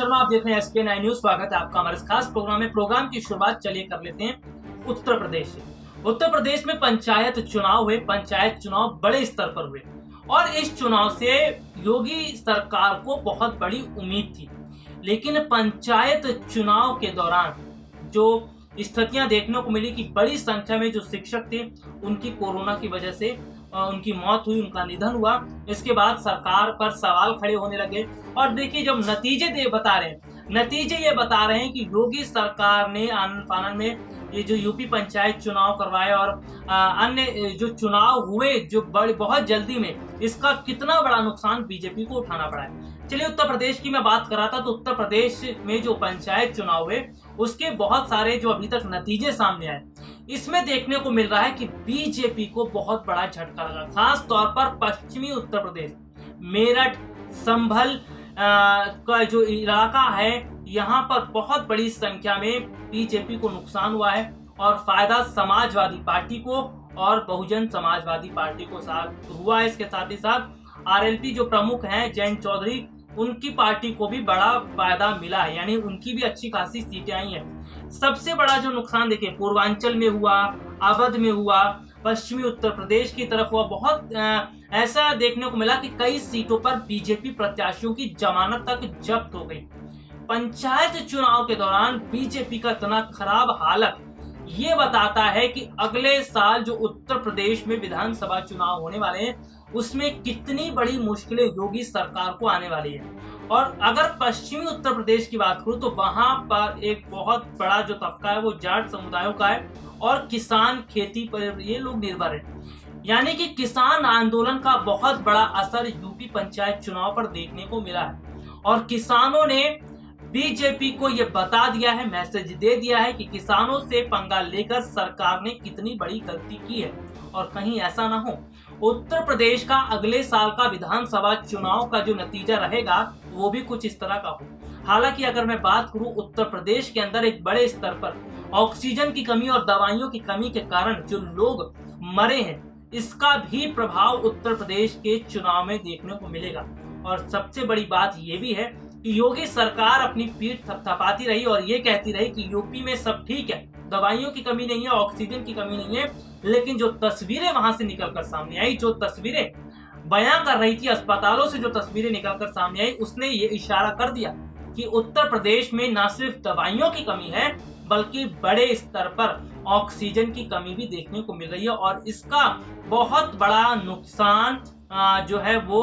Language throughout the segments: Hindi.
शर्मा, आप देख रहे हैं SK9 न्यूज। स्वागत है आपका हमारे खास प्रोग्राम में। प्रोग्राम की शुरुआत चलिए कर लेते हैं उत्तर प्रदेश से। उत्तर प्रदेश में पंचायत चुनाव हुए। पंचायत चुनाव बड़े स्तर पर हुए और इस चुनाव से योगी सरकार को बहुत बड़ी उम्मीद थी, लेकिन पंचायत चुनाव के दौरान जो स्थितियां देखने को मिली कि बड़ी संख्या में जो शिक्षक थे उनकी कोरोना की वजह से उनकी मौत हुई, उनका निधन हुआ। इसके बाद सरकार पर सवाल खड़े होने लगे और देखिए जब नतीजे बता रहे हैं कि योगी सरकार ने आनन फानन में ये जो यूपी पंचायत चुनाव करवाए और अन्य जो चुनाव हुए जो बहुत जल्दी में, इसका कितना बड़ा नुकसान बीजेपी को उठाना पड़ा है। चलिए उत्तर प्रदेश की मैं बात कर रहा था, तो उत्तर प्रदेश में जो पंचायत चुनाव हुए उसके बहुत सारे जो अभी तक नतीजे सामने आए, इसमें देखने को मिल रहा है कि बीजेपी को बहुत बड़ा झटका लगा। खास तौर पर पश्चिमी उत्तर प्रदेश, मेरठ, संभल का जो इलाका है, यहाँ पर बहुत बड़ी संख्या में बीजेपी को नुकसान हुआ है और फायदा समाजवादी पार्टी को और बहुजन समाजवादी पार्टी को साथ हुआ है। इसके साथ ही साथ आरएलपी जो प्रमुख हैं जयंत चौधरी, उनकी पार्टी को भी बड़ा फायदा मिला है, यानी उनकी भी अच्छी खासी सीटें आई हैं। सबसे बड़ा जो नुकसान देखिए पूर्वांचल में हुआ, अवध में हुआ, पश्चिमी उत्तर प्रदेश की तरफ हुआ। बहुत ऐसा देखने को मिला कि कई सीटों पर बीजेपी प्रत्याशियों की जमानत तक जब्त हो गई। पंचायत चुनाव के दौरान बीजेपी का इतना खराब हालत ये बताता है कि अगले साल जो उत्तर प्रदेश में विधानसभा चुनाव होने वाले हैं उसमें कितनी बड़ी मुश्किलें योगी सरकार को आने वाली है। और अगर पश्चिमी उत्तर प्रदेश की बात करूं तो वहां पर एक बहुत बड़ा जो तबका है वो जाट समुदायों का है और किसान खेती पर ये लोग निर्भर है, यानी कि किसान आंदोलन का बहुत बड़ा असर यूपी पंचायत चुनाव पर देखने को मिला है। और किसानों ने बीजेपी को यह बता दिया है, मैसेज दे दिया है कि किसानों से पंगा लेकर सरकार ने कितनी बड़ी गलती की है। और कहीं ऐसा ना हो उत्तर प्रदेश का अगले साल का विधानसभा चुनाव का जो नतीजा रहेगा वो भी कुछ इस तरह का हो। हालांकि अगर मैं बात करूं उत्तर प्रदेश के अंदर एक बड़े स्तर पर ऑक्सीजन की कमी और दवाइयों की कमी के कारण जो लोग मरे हैं, इसका भी प्रभाव उत्तर प्रदेश के चुनाव में देखने को मिलेगा। और सबसे बड़ी बात ये भी है कि योगी सरकार अपनी पीठ थपथपाती रही और ये कहती रही कि यूपी में सब ठीक है, दवाइयों की कमी नहीं है, ऑक्सीजन की कमी नहीं है, लेकिन जो तस्वीरें वहां से निकलकर सामने आई, जो तस्वीरें बयां कर रही थी, अस्पतालों से जो तस्वीरें निकलकर सामने आई, उसने ये इशारा कर दिया कि उत्तर प्रदेश में न सिर्फ दवाइयों की कमी है बल्कि बड़े स्तर पर ऑक्सीजन की कमी भी देखने को मिल रही है। और इसका बहुत बड़ा नुकसान जो है वो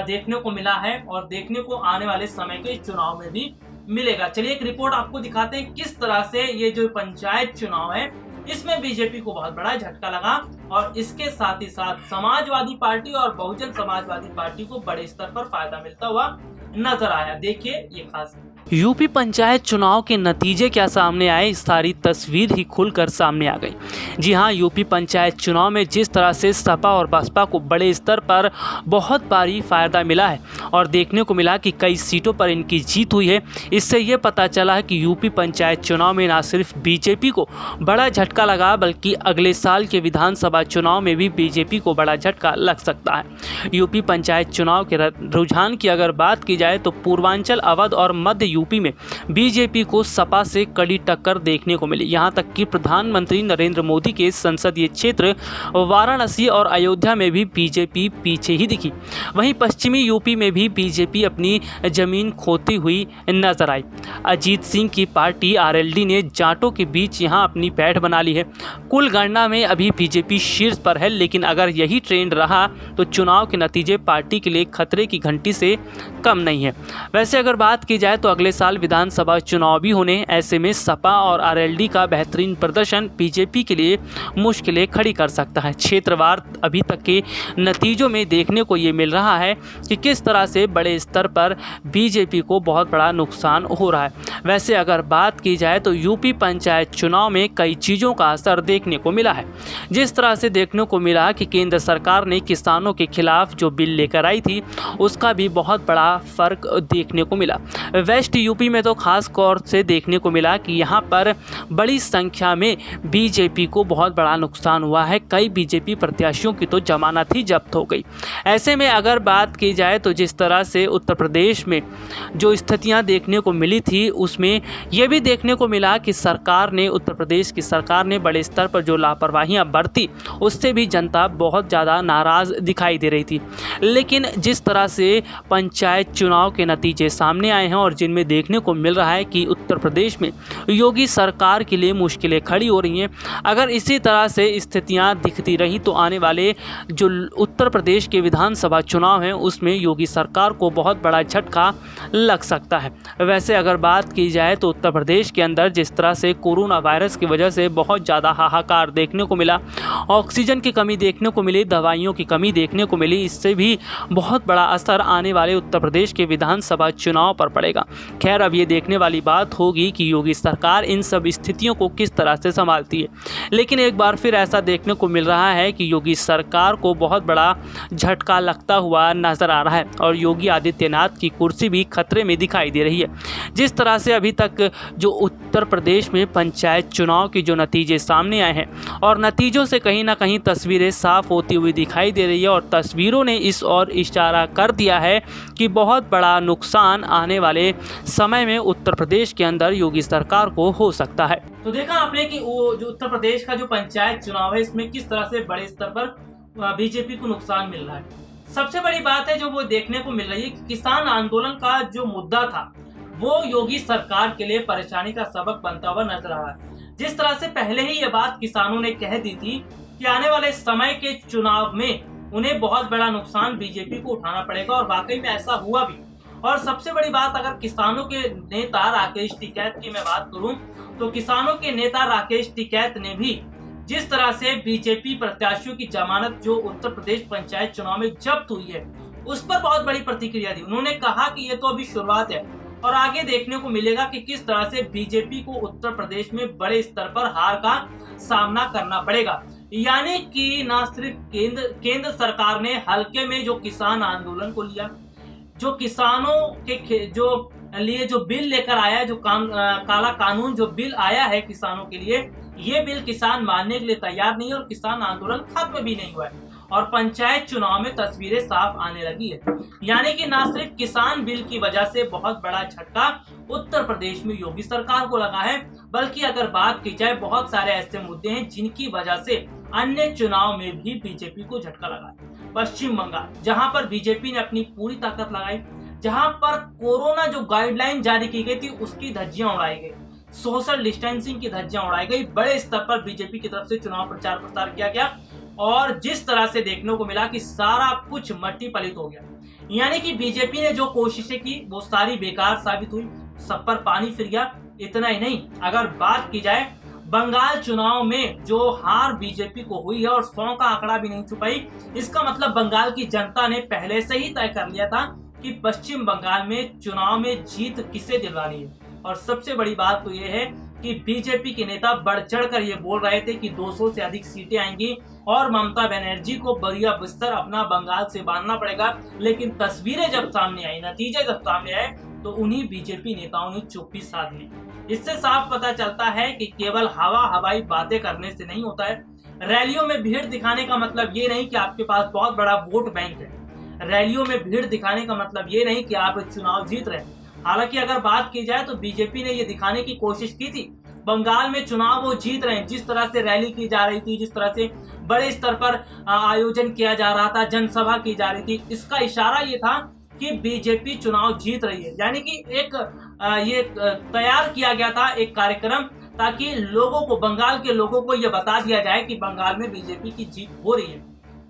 देखने को मिला है और देखने को आने वाले समय के चुनाव में भी मिलेगा। चलिए एक रिपोर्ट आपको दिखाते हैं किस तरह से ये जो पंचायत चुनाव है इसमें बीजेपी को बहुत बड़ा झटका लगा और इसके साथ ही साथ समाजवादी पार्टी और बहुजन समाजवादी पार्टी को बड़े स्तर पर फायदा मिलता हुआ नजर आया। देखिए ये खास यूपी पंचायत चुनाव के नतीजे क्या सामने आए, इस सारी तस्वीर ही खुलकर सामने आ गई। जी हां, यूपी पंचायत चुनाव में जिस तरह से सपा और बसपा को बड़े स्तर पर बहुत भारी फायदा मिला है और देखने को मिला कि कई सीटों पर इनकी जीत हुई है। इससे ये पता चला है कि यूपी पंचायत चुनाव में न सिर्फ बीजेपी को बड़ा झटका लगा बल्कि अगले साल के विधानसभा चुनाव में भी बीजेपी को बड़ा झटका लग सकता है। यूपी पंचायत चुनाव के रुझान की अगर बात की जाए तो पूर्वांचल, अवध और मध्य यूपी में बीजेपी को सपा से कड़ी टक्कर देखने को मिली। यहां तक कि प्रधानमंत्री नरेंद्र मोदी के संसदीय क्षेत्र वाराणसी और अयोध्या में भी बीजेपी पीछे ही दिखी। वहीं पश्चिमी यूपी में भी बीजेपी अपनी जमीन खोती हुई नजर आई। अजीत सिंह की पार्टी आरएलडी ने जाटों के बीच यहां अपनी पैठ बना ली है। कुल गणना में अभी बीजेपी शीर्ष पर है, लेकिन अगर यही ट्रेंड रहा तो चुनाव के नतीजे पार्टी के लिए खतरे की घंटी से कम नहीं है। वैसे अगर बात की जाए तो अगले साल विधानसभा चुनाव भी होने, ऐसे में सपा और आरएलडी का बेहतरीन प्रदर्शन बीजेपी के लिए मुश्किलें खड़ी कर सकता है। क्षेत्रवार अभी तक के नतीजों में देखने को ये मिल रहा है कि किस तरह से बड़े स्तर पर बीजेपी को बहुत बड़ा नुकसान हो रहा है। वैसे अगर बात की जाए तो यूपी पंचायत चुनाव में कई चीज़ों का असर देखने को मिला है। जिस तरह से देखने को मिला कि केंद्र सरकार ने किसानों के खिलाफ जो बिल लेकर आई थी उसका भी बहुत बड़ा फर्क देखने को मिला। वेस्ट ईस्ट यूपी में तो खास तौर से देखने को मिला कि यहाँ पर बड़ी संख्या में बीजेपी को बहुत बड़ा नुकसान हुआ है। कई बीजेपी प्रत्याशियों की तो जमानत ही जब्त हो गई। ऐसे में अगर बात की जाए तो जिस तरह से उत्तर प्रदेश में जो स्थितियाँ देखने को मिली थी, उसमें यह भी देखने को मिला कि उत्तर प्रदेश की सरकार ने बड़े स्तर पर जो लापरवाहियाँ बरती, उससे भी जनता बहुत ज़्यादा नाराज़ दिखाई दे रही थी। लेकिन जिस तरह से पंचायत चुनाव के नतीजे सामने आए हैं और जिनमें देखने को मिल रहा है कि उत्तर प्रदेश में योगी सरकार के लिए मुश्किलें खड़ी हो रही हैं, अगर इसी तरह से स्थितियां दिखती रही तो आने वाले जो उत्तर प्रदेश के विधानसभा चुनाव हैं उसमें योगी सरकार को बहुत बड़ा झटका लग सकता है। वैसे अगर बात की जाए तो उत्तर प्रदेश के अंदर जिस तरह से कोरोना वायरस की वजह से बहुत ज़्यादा हाहाकार देखने को मिला, ऑक्सीजन की कमी देखने को मिली, दवाइयों की कमी देखने को मिली, इससे भी बहुत बड़ा असर आने वाले उत्तर प्रदेश के विधानसभा चुनाव पर पड़ेगा। खैर, अब ये देखने वाली बात होगी कि योगी सरकार इन सब स्थितियों को किस तरह से संभालती है। लेकिन एक बार फिर ऐसा देखने को मिल रहा है कि योगी सरकार को बहुत बड़ा झटका लगता हुआ नजर आ रहा है और योगी आदित्यनाथ की कुर्सी भी खतरे में दिखाई दे रही है। जिस तरह से अभी तक जो उत्तर प्रदेश में पंचायत चुनाव के जो नतीजे सामने आए हैं और नतीजों से कहीं ना कहीं तस्वीरें साफ होती हुई दिखाई दे रही है और तस्वीरों ने इस ओर इशारा कर दिया है कि बहुत बड़ा नुकसान आने वाले समय में उत्तर प्रदेश के अंदर योगी सरकार को हो सकता है। तो देखा आपने कि वो जो उत्तर प्रदेश का जो पंचायत चुनाव है, इसमें किस तरह से बड़े स्तर पर बीजेपी को नुकसान मिल रहा है। सबसे बड़ी बात है जो वो देखने को मिल रही है कि किसान आंदोलन का जो मुद्दा था वो योगी सरकार के लिए परेशानी का सबक बनता हुआ नजर आ रहा है। जिस तरह से पहले ही ये बात किसानों ने कह दी थी कि आने वाले समय के चुनाव में उन्हें बहुत बड़ा नुकसान बीजेपी को उठाना पड़ेगा और वाकई में ऐसा हुआ भी। और सबसे बड़ी बात, अगर किसानों के नेता राकेश टिकैत की मैं बात करूं तो किसानों के नेता राकेश टिकैत ने भी जिस तरह से बीजेपी प्रत्याशियों की जमानत जो उत्तर प्रदेश पंचायत चुनाव में जब्त हुई है उस पर बहुत बड़ी प्रतिक्रिया दी। उन्होंने कहा कि ये तो अभी शुरुआत है और आगे देखने को मिलेगा कि किस तरह से बीजेपी को उत्तर प्रदेश में बड़े स्तर पर हार का सामना करना पड़ेगा। यानी कि न सिर्फ केंद्र सरकार ने हल्के में जो किसान आंदोलन को लिया, जो किसानों के जो लिए जो बिल लेकर आया है, जो काला कानून जो बिल आया है किसानों के लिए, ये बिल किसान मानने के लिए तैयार नहीं है और किसान आंदोलन खत्म भी नहीं हुआ है और पंचायत चुनाव में तस्वीरें साफ आने लगी है। यानी कि न सिर्फ किसान बिल की वजह से बहुत बड़ा झटका उत्तर प्रदेश में योगी सरकार को लगा है, बल्कि अगर बात की जाए बहुत सारे ऐसे मुद्दे हैं जिनकी वजह से अन्य चुनाव में भी बीजेपी को झटका लगा है। पश्चिम बंगाल, जहां पर बीजेपी ने अपनी पूरी ताकत लगाई, जहां पर कोरोना जो गाइडलाइन जारी की गई थी उसकी धज्जियां उड़ाई गई, सोशल डिस्टेंसिंग की धज्जियां उड़ाई गई, बड़े स्तर पर बीजेपी की तरफ से चुनाव प्रचार प्रसार किया गया और जिस तरह से देखने को मिला कि सारा कुछ मट्टी पलित हो गया। यानी कि बीजेपी ने जो कोशिशें की वो सारी बेकार साबित हुई, सब पर पानी फिर गया। इतना ही नहीं, अगर बात की जाए बंगाल चुनाव में जो हार बीजेपी को हुई है और 100 का आंकड़ा भी नहीं छुपाई, इसका मतलब बंगाल की जनता ने पहले से ही तय कर लिया था कि पश्चिम बंगाल में चुनाव में जीत किसे दिलवानी है। और सबसे बड़ी बात तो यह है कि बीजेपी के नेता बढ़ चढ़कर ये बोल रहे थे कि 200 से अधिक सीटें आएंगी और ममता बनर्जी को बढ़िया बिस्तर अपना बंगाल से बांधना पड़ेगा। लेकिन तस्वीरें जब सामने आई, नतीजे जब सामने आए तो उन्हीं बीजेपी नेताओं ने चुप्पी साध ली। इससे साफ पता चलता है कि केवल हवाई बातें करने से नहीं होता है। रैलियों में भीड़ दिखाने का मतलब ये नहीं कि आपके पास बहुत बड़ा वोट बैंक है। रैलियों में भीड़ दिखाने का मतलब ये नहीं कि आप चुनाव जीत रहे हैं। हालांकि अगर बात की जाए तो बीजेपी ने ये दिखाने की कोशिश की थी, बंगाल में चुनाव वो जीत रहे हैं। जिस तरह से रैली की जा रही थी, जिस तरह से बड़े स्तर पर आयोजन किया जा रहा था, जनसभा की जा रही थी, इसका इशारा ये था कि बीजेपी चुनाव जीत रही है। यानी कि एक ये तैयार किया गया था एक कार्यक्रम ताकि लोगों को, बंगाल के लोगों को ये बता दिया जाए कि बंगाल में बीजेपी की जीत हो रही है।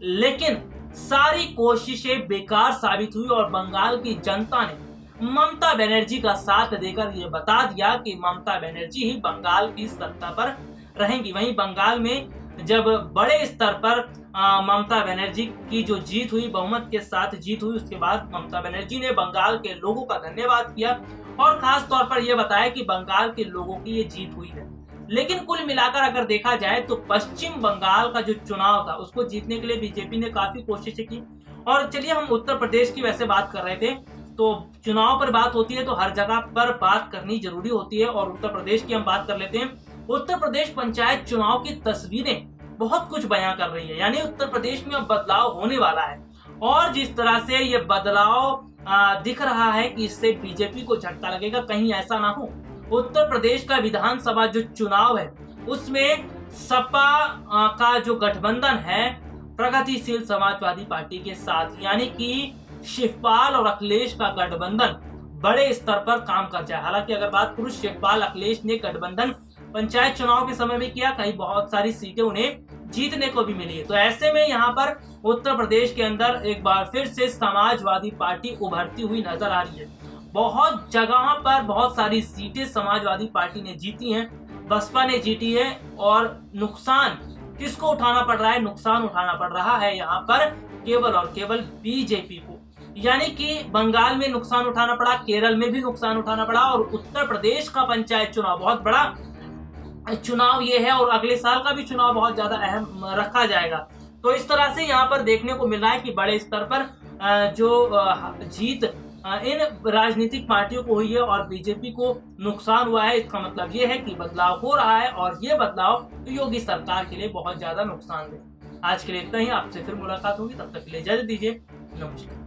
लेकिन सारी कोशिशें बेकार साबित हुई और बंगाल की जनता ने ममता बनर्जी का साथ देकर ये बता दिया कि ममता बनर्जी ही बंगाल की सत्ता पर रहेंगी। वहीं बंगाल में जब बड़े स्तर पर ममता बनर्जी की जो जीत हुई, बहुमत के साथ जीत हुई, उसके बाद ममता बनर्जी ने बंगाल के लोगों का धन्यवाद किया और खास तौर पर यह बताया कि बंगाल के लोगों की ये जीत हुई है। लेकिन कुल मिलाकर अगर देखा जाए तो पश्चिम बंगाल का जो चुनाव था उसको जीतने के लिए बीजेपी ने काफी कोशिशें की। और चलिए हम उत्तर प्रदेश की वैसे बात कर रहे थे, तो चुनाव पर बात होती है तो हर जगह पर बात करनी जरूरी होती है। और उत्तर प्रदेश की हम बात कर लेते हैं। उत्तर प्रदेश पंचायत चुनाव की तस्वीरें बहुत कुछ बयां कर रही है, यानी उत्तर प्रदेश में अब बदलाव होने वाला है। और जिस तरह से ये बदलाव दिख रहा है कि इससे बीजेपी को झटका लगेगा, कहीं ऐसा ना हो। उत्तर प्रदेश का विधानसभा जो चुनाव है उसमें सपा का जो गठबंधन है प्रगतिशील समाजवादी पार्टी के साथ, यानी कि शिवपाल और अखिलेश का गठबंधन बड़े स्तर पर काम कर जाए। हालांकि अगर बात करूं, शिवपाल अखिलेश ने गठबंधन पंचायत चुनाव के समय में किया, कहीं बहुत सारी सीटें उन्हें जीतने को भी मिली है। तो ऐसे में यहाँ पर उत्तर प्रदेश के अंदर एक बार फिर से समाजवादी पार्टी उभरती हुई नजर आ रही है। बहुत जगह पर बहुत सारी सीटें समाजवादी पार्टी ने जीती हैं, बसपा ने जीती है। और नुकसान किसको उठाना पड़ रहा है? नुकसान उठाना पड़ रहा है यहाँ पर केवल और केवल बीजेपी को, यानी कि बंगाल में नुकसान उठाना पड़ा, केरल में भी नुकसान उठाना पड़ा। और उत्तर प्रदेश का पंचायत चुनाव बहुत बड़ा चुनाव ये है और अगले साल का भी चुनाव बहुत ज्यादा अहम रखा जाएगा। तो इस तरह से यहाँ पर देखने को मिल रहा है कि बड़े स्तर पर जो जीत इन राजनीतिक पार्टियों को हुई है और बीजेपी को नुकसान हुआ है। इसका मतलब ये है कि बदलाव हो रहा है और ये बदलाव योगी सरकार के लिए बहुत ज्यादा नुकसानदेह। आज के लिए इतना ही, आपसे फिर मुलाकात होगी, तब तक के लिए इजाजत दीजिए, नमस्कार।